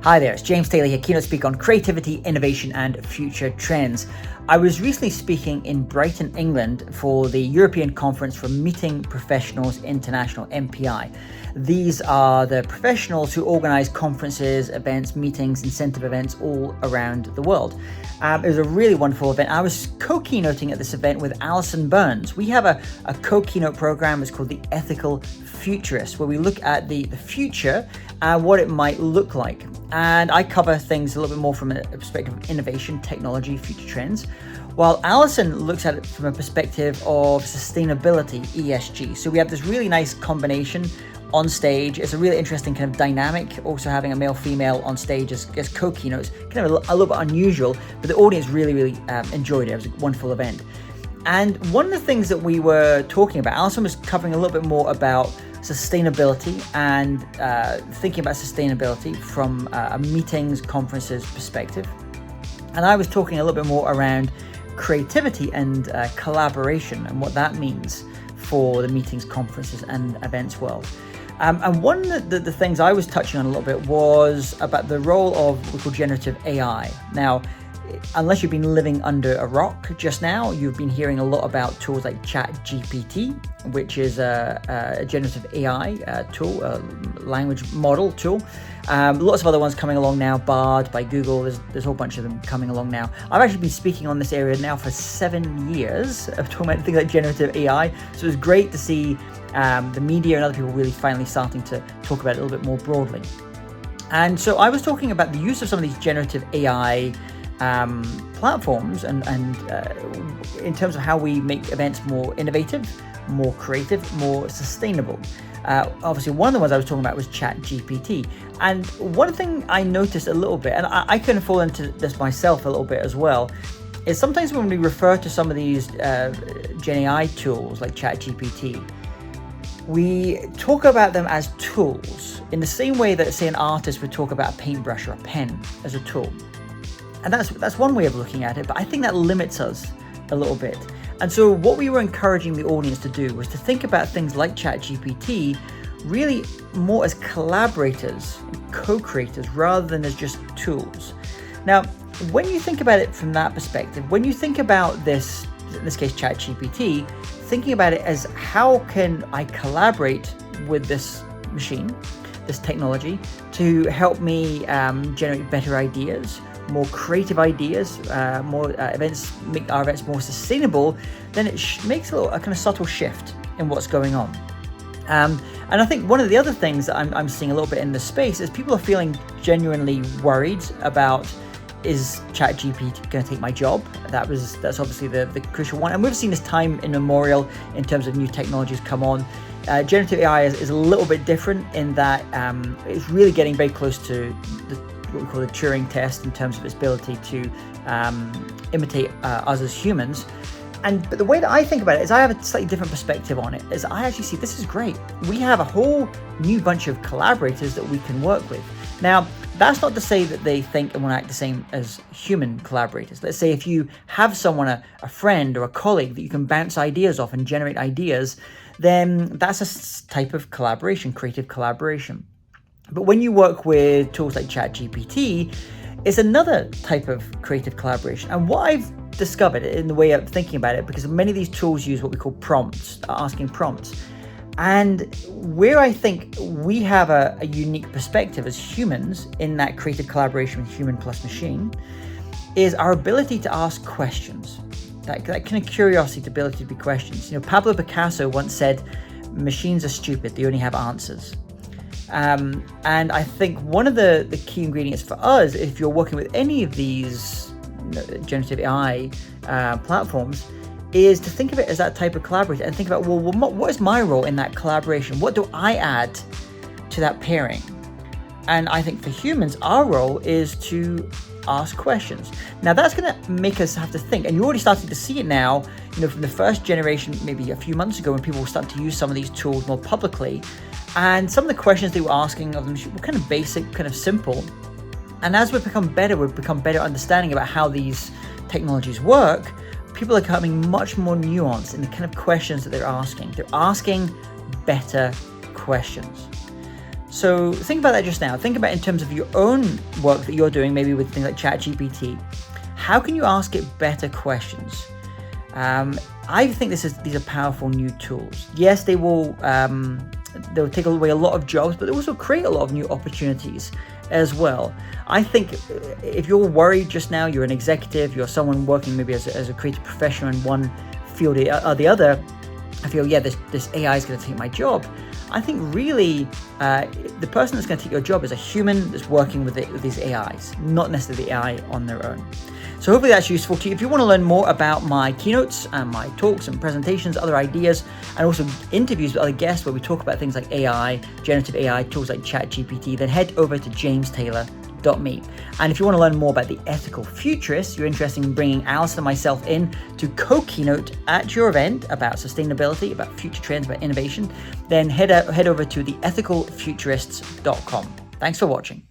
Hi there, it's James Taylor here, keynote speaker on creativity, innovation and future trends. I was recently speaking in Brighton, England for the European Conference for Meeting Professionals International, MPI. These are the professionals who organize conferences, events, meetings, incentive events all around the world. It was a really wonderful event. I was co-keynoting at this event with Alison Burns. We have a co-keynote program. It's called the Ethical Futurist, where we look at the future and what it might look like. And I cover things a little bit more from a perspective of innovation, technology, future trends, while Alison looks at it from a perspective of sustainability, ESG. So we have this really nice combination on stage. It's a really interesting kind of dynamic, also having a male-female on stage as co-keynotes, kind of a little bit unusual, but the audience really enjoyed it. It was a wonderful event. And one of the things that we were talking about, Alison was covering a little bit more about sustainability and thinking about sustainability from a meetings, conferences perspective. And I was talking a little bit more around creativity and collaboration and what that means for the meetings, conferences and events world. And one of the things I was touching on a little bit was about the role of what we call generative AI. Now, unless you've been living under a rock just now, you've been hearing a lot about tools like ChatGPT, which is a generative AI tool, a language model tool. Lots of other ones coming along now, Bard by Google, there's a whole bunch of them coming along now. I've actually been speaking on this area now for 7 years, of talking about things like generative AI. So it was great to see the media and other people really finally starting to talk about it a little bit more broadly. And so I was talking about the use of some of these generative AI platforms and in terms of how we make events more innovative, more creative, more sustainable. Obviously, one of the ones I was talking about was ChatGPT. And one thing I noticed a little bit, and I can fall into this myself a little bit as well, is sometimes when we refer to some of these Gen AI tools like ChatGPT, we talk about them as tools in the same way that, say, an artist would talk about a paintbrush or a pen as a tool. And that's one way of looking at it, but I think that limits us a little bit. And so what we were encouraging the audience to do was to think about things like ChatGPT really more as collaborators, co-creators, rather than as just tools. Now, when you think about it from that perspective, when you think about this, in this case ChatGPT, thinking about it as how can I collaborate with this machine, this technology, to help me generate better ideas, more creative ideas, more events, make our events more sustainable, then it makes a kind of subtle shift in what's going on. And I think one of the other things that I'm seeing a little bit in this space is people are feeling genuinely worried about, is ChatGPT going to take my job? That's obviously the crucial one. And we've seen this time immemorial in terms of new technologies come on. Generative AI is a little bit different in that it's really getting very close to what we call the Turing test in terms of its ability to imitate us as humans. But the way that I think about it is I have a slightly different perspective on it, is I actually see this is great. We have a whole new bunch of collaborators that we can work with. Now, that's not to say that they think and want to act the same as human collaborators. Let's say if you have someone, a friend or a colleague that you can bounce ideas off and generate ideas, then that's a type of collaboration, creative collaboration. But when you work with tools like ChatGPT, it's another type of creative collaboration. And what I've discovered in the way of thinking about it, because many of these tools use what we call prompts, asking prompts. And where I think we have a unique perspective as humans in that creative collaboration with human plus machine is our ability to ask questions. That kind of curiosity, the ability to be questions. Pablo Picasso once said, machines are stupid, they only have answers. And I think one of the key ingredients for us, if you're working with any of these generative AI platforms, is to think of it as that type of collaborator and think about, well, what is my role in that collaboration? What do I add to that pairing? And I think for humans, our role is to ask questions. Now that's going to make us have to think, and you're already starting to see it now, from the first generation, maybe a few months ago, when people were starting to use some of these tools more publicly. And some of the questions they were asking of them were kind of basic, kind of simple. And as we've become better understanding about how these technologies work, people are becoming much more nuanced in the kind of questions that they're asking. They're asking better questions. So think about that just now. Think about in terms of your own work that you're doing, maybe with things like ChatGPT. How can you ask it better questions? I think these are powerful new tools. Yes, they'll take away a lot of jobs, but they also create a lot of new opportunities as well. I think if you're worried just now, you're an executive, you're someone working maybe as a creative professional in one field or the other, I feel, this AI is going to take my job. I think really the person that's going to take your job is a human that's working with these AIs, not necessarily the AI on their own. So hopefully that's useful to you. If you want to learn more about my keynotes and my talks and presentations, other ideas, and also interviews with other guests where we talk about things like AI, generative AI, tools like ChatGPT, then head over to jamestaylor.me. And if you want to learn more about the ethical futurists, you're interested in bringing Alison and myself in to co-keynote at your event about sustainability, about future trends, about innovation, then head over to theethicalfuturists.com. Thanks for watching.